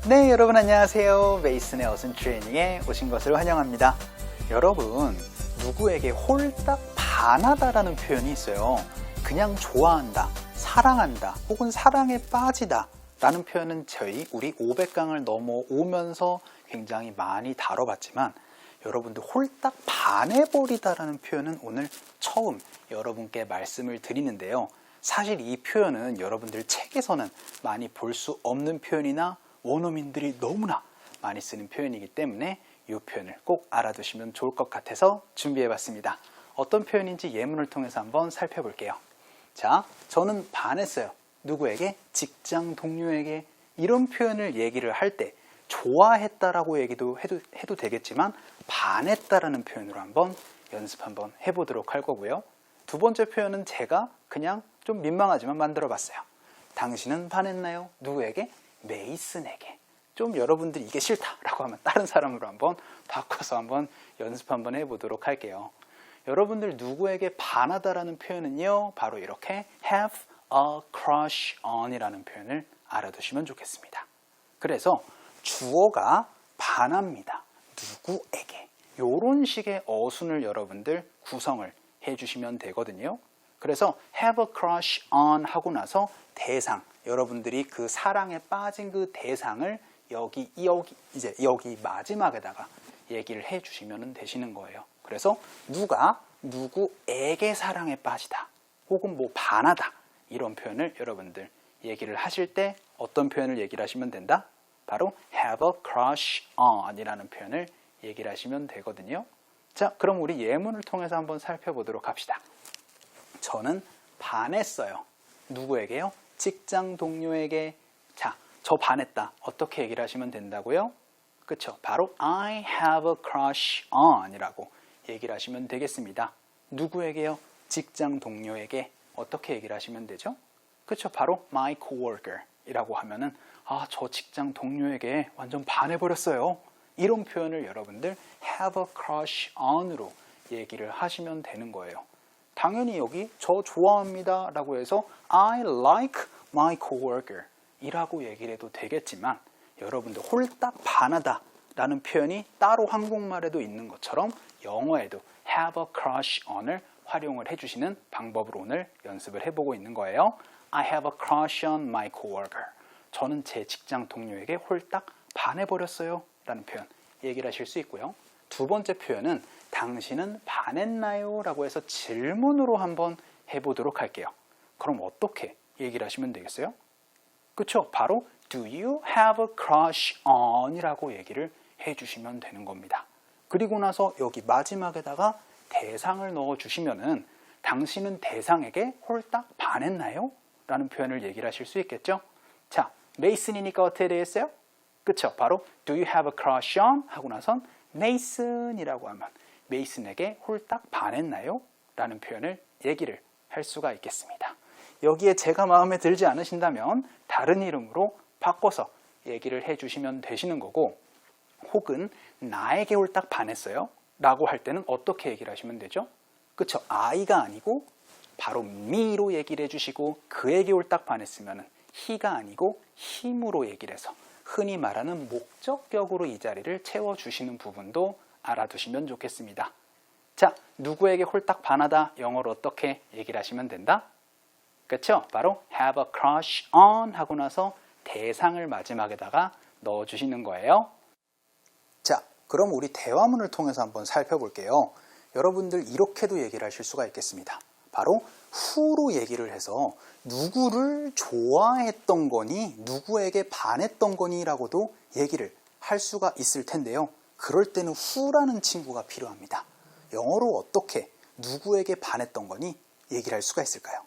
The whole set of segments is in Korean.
네, 여러분 안녕하세요. 메이슨의 어순 트레이닝에 오신 것을 환영합니다. 여러분, 누구에게 홀딱 반하다라는 표현이 있어요. 그냥 좋아한다, 사랑한다, 혹은 사랑에 빠지다 라는 표현은 우리 500강을 넘어오면서 굉장히 많이 다뤄봤지만 여러분들 홀딱 반해버리다라는 표현은 오늘 처음 여러분께 말씀을 드리는데요. 사실 이 표현은 여러분들 책에서는 많이 볼 수 없는 표현이나 원어민들이 너무나 많이 쓰는 표현이기 때문에 이 표현을 꼭 알아두시면 좋을 것 같아서 준비해봤습니다. 어떤 표현인지 예문을 통해서 한번 살펴볼게요. 자, 저는 반했어요. 누구에게? 직장 동료에게. 이런 표현을 얘기를 할 때 좋아했다라고 얘기도 해도 되겠지만 반했다라는 표현으로 한번 연습 한번 해보도록 할 거고요. 두 번째 표현은 제가 그냥 좀 민망하지만 만들어 봤어요. 당신은 반했나요? 누구에게? 메이슨에게. 좀 여러분들이 이게 싫다라고 하면 다른 사람으로 한번 바꿔서 한번 연습 한번 해보도록 할게요. 여러분들 누구에게 반하다라는 표현은요, 바로 이렇게 have a crush on 이라는 표현을 알아두시면 좋겠습니다. 그래서 주어가 반합니다. 누구에게. 이런 식의 어순을 여러분들 구성을 해주시면 되거든요. 그래서 have a crush on 하고 나서 대상, 여러분들이 그 사랑에 빠진 그 대상을 여기 마지막에다가 얘기를 해주시면 되시는 거예요. 그래서 누가 누구에게 사랑에 빠지다 혹은 뭐 반하다 이런 표현을 여러분들 얘기를 하실 때 어떤 표현을 얘기를 하시면 된다? 바로 have a crush on 이라는 표현을 얘기를 하시면 되거든요. 자, 그럼 우리 예문을 통해서 한번 살펴보도록 합시다. 저는 반했어요. 누구에게요? 직장 동료에게. 자, 저 반했다. 어떻게 얘기를 하시면 된다고요? 그쵸? 바로 I have a crush on 이라고 얘기를 하시면 되겠습니다. 누구에게요? 직장 동료에게. 어떻게 얘기를 하시면 되죠? 그쵸? 바로 my coworker 이라고 하면은 저 직장 동료에게 완전 반해버렸어요. 이런 표현을 여러분들 have a crush on으로 얘기를 하시면 되는 거예요. 당연히 여기 저 좋아합니다 라고 해서 I like my coworker 이라고 얘기를 해도 되겠지만 여러분들 홀딱 반하다 라는 표현이 따로 한국말에도 있는 것처럼 영어에도 have a crush on을 활용을 해주시는 방법으로 오늘 연습을 해보고 있는 거예요. I have a crush on my coworker. 저는 제 직장 동료에게 홀딱 반해버렸어요 라는 표현 얘기를 하실 수 있고요. 두 번째 표현은 당신은 반했나요? 라고 해서 질문으로 한번 해보도록 할게요. 그럼 어떻게 얘기를 하시면 되겠어요? 그쵸? 바로 Do you have a crush on? 이라고 얘기를 해주시면 되는 겁니다. 그리고 나서 여기 마지막에다가 대상을 넣어주시면은 당신은 대상에게 홀딱 반했나요? 라는 표현을 얘기를 하실 수 있겠죠? 자, 메이슨이니까 어떻게 되겠어요? 그쵸? 바로 Do you have a crush on? 하고 나선 메이슨이라고 하면 메이슨에게 홀딱 반했나요? 라는 표현을 얘기를 할 수가 있겠습니다. 여기에 제가 마음에 들지 않으신다면 다른 이름으로 바꿔서 얘기를 해주시면 되시는 거고, 혹은 나에게 홀딱 반했어요 라고 할 때는 어떻게 얘기를 하시면 되죠? 그쵸? I가 아니고 바로 me로 얘기를 해주시고, 그에게 홀딱 반했으면 he가 아니고 him으로 얘기를 해서 흔히 말하는 목적격으로 이 자리를 채워주시는 부분도 알아두시면 좋겠습니다. 자, 누구에게 홀딱 반하다 영어로 어떻게 얘기를 하시면 된다? 그쵸? 바로 have a crush on 하고 나서 대상을 마지막에다가 넣어주시는 거예요. 자, 그럼 우리 대화문을 통해서 한번 살펴볼게요. 여러분들 이렇게도 얘기를 하실 수가 있겠습니다. 바로 who로 얘기를 해서 누구를 좋아했던 거니, 누구에게 반했던 거니 라고도 얘기를 할 수가 있을 텐데요. 그럴 때는 who라는 친구가 필요합니다. 영어로 어떻게 누구에게 반했던 거니 얘기를 할 수가 있을까요?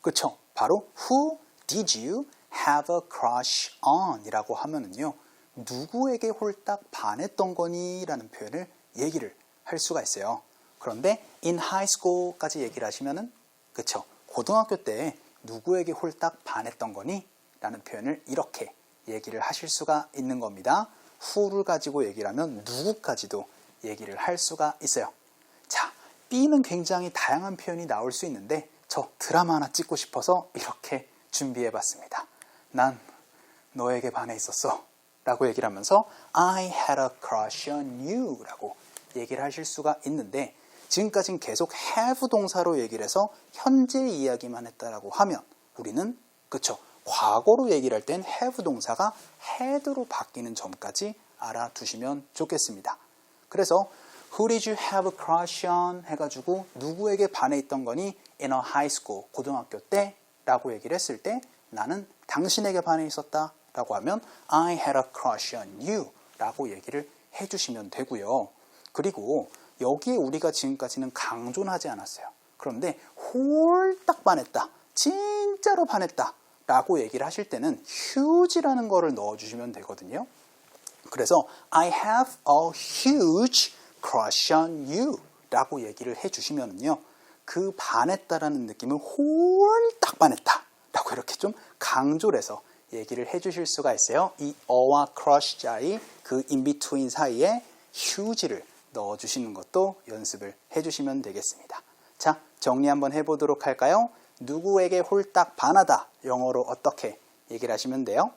그쵸? 바로 Who did you have a crush on? 이라고 하면은요, 누구에게 홀딱 반했던 거니? 라는 표현을 얘기를 할 수가 있어요. 그런데 in high school까지 얘기를 하시면은, 그쵸? 고등학교 때 누구에게 홀딱 반했던 거니? 라는 표현을 이렇게 얘기를 하실 수가 있는 겁니다. who를 가지고 얘기를 하면 누구까지도 얘기를 할 수가 있어요. 자, B는 굉장히 다양한 표현이 나올 수 있는데 저 드라마 하나 찍고 싶어서 이렇게 준비해 봤습니다. 난 너에게 반해 있었어 라고 얘기를 하면서 I had a crush on you 라고 얘기를 하실 수가 있는데, 지금까지는 계속 have 동사로 얘기를 해서 현재 이야기만 했다라고 하면 우리는 그쵸, 과거로 얘기를 할 땐 have 동사가 had로 바뀌는 점까지 알아두시면 좋겠습니다. 그래서 Who did you have a crush on? 해가지고 누구에게 반해 있던 거니? In a high school, 고등학교 때 라고 얘기를 했을 때 나는 당신에게 반해 있었다 라고 하면 I had a crush on you 라고 얘기를 해주시면 되고요. 그리고 여기에 우리가 지금까지는 강조는 하지 않았어요. 그런데 홀딱 반했다, 진짜로 반했다 라고 얘기를 하실 때는 huge라는 거를 넣어주시면 되거든요. 그래서 I have a huge crush on you 라고 얘기를 해주시면요, 그 반했다라는 느낌을 홀딱 반했다 라고 이렇게 좀 강조를 해서 얘기를 해주실 수가 있어요. 이 어와 crush 자리 그 in-between 사이에 huge를 넣어주시는 것도 연습을 해주시면 되겠습니다. 자, 정리 한번 해보도록 할까요? 누구에게 홀딱 반하다, 영어로 어떻게 얘기를 하시면 돼요?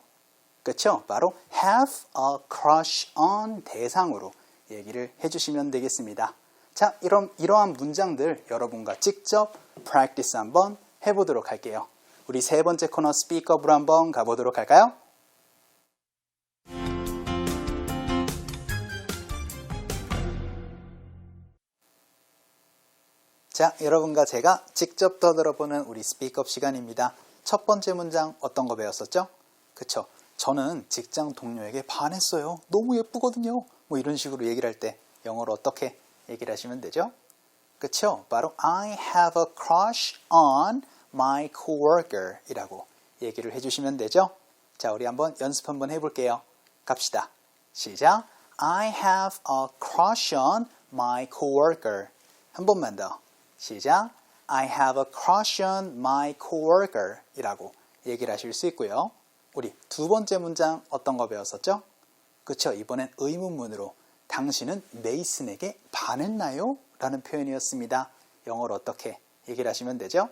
그쵸? 바로 have a crush on 대상으로 얘기를 해주시면 되겠습니다. 자, 이러한 문장들 여러분과 직접 practice 한번 해보도록 할게요. 우리 세 번째 코너 스피크업으로 한번 가보도록 할까요? 자, 여러분과 제가 직접 떠들어보는 우리 스피크업 시간입니다. 첫 번째 문장 어떤 거 배웠었죠? 그쵸? 저는 직장 동료에게 반했어요. 너무 예쁘거든요. 뭐 이런 식으로 얘기를 할 때 영어로 어떻게 얘기를 하시면 되죠? 그쵸? 바로 I have a crush on my coworker 이라고 얘기를 해주시면 되죠? 자, 우리 한번 연습 한번 해볼게요. 갑시다. 시작. I have a crush on my coworker. 한 번만 더. 시작. I have a crush on my coworker 이라고 얘기를 하실 수 있고요. 우리 두 번째 문장 어떤 거 배웠었죠? 그쵸? 이번엔 의문문으로 당신은 메이슨에게 반했나요? 라는 표현이었습니다. 영어로 어떻게 얘기를 하시면 되죠?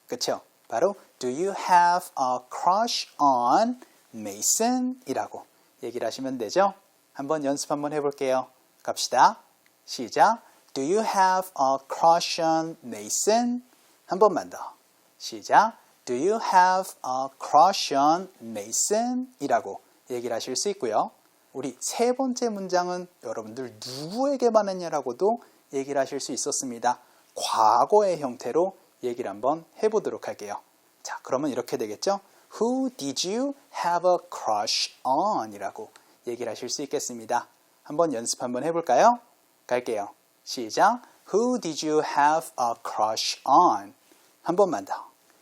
그쵸? 바로 Do you have a crush on Mason? 이라고 얘기를 하시면 되죠? 한번 연습 한번 해볼게요. 갑시다. 시작. Do you have a crush on Mason? 한 번만 더. 시작. Do you have a crush on Mason? 이라고 얘기를 하실 수 있고요. 우리 세 번째 문장은 여러분들 누구에게 반했냐라고도 얘기를 하실 수 있었습니다. 과거의 형태로 얘기를 한번 해보도록 할게요. 자, 그러면 이렇게 되겠죠? Who did you have a crush on? 이라고 얘기를 하실 수 있겠습니다. 한번 연습 한번 해볼까요? 갈게요. 시작. Who did you have a crush on? 한 번만 더.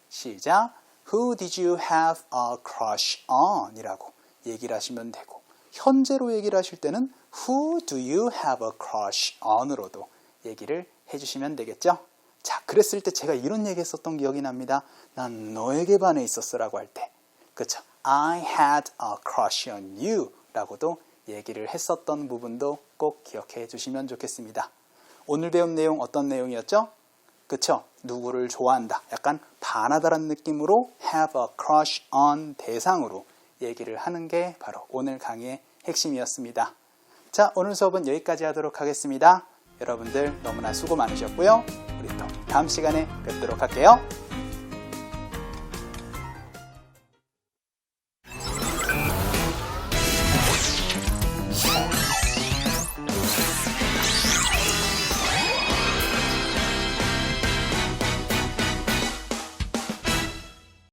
시작. Who did you have a crush on? 이라고 얘기를 하시면 되고, 현재로 얘기를 하실 때는 Who do you have a crush on? 으로도 얘기를 해주시면 되겠죠? 자, 그랬을 때 제가 이런 얘기 했었던 기억이 납니다. 난 너에게 반해 있었어 라고 할 때, 그쵸? I had a crush on you 라고도 얘기를 했었던 부분도 꼭 기억해 주시면 좋겠습니다. 오늘 배운 내용 어떤 내용이었죠? 그쵸? 누구를 좋아한다, 약간 반하다라는 느낌으로 have a crush on 대상으로 얘기를 하는 게 바로 오늘 강의의 핵심이었습니다. 자, 오늘 수업은 여기까지 하도록 하겠습니다. 여러분들 너무나 수고 많으셨고요. 우리 또 다음 시간에 뵙도록 할게요.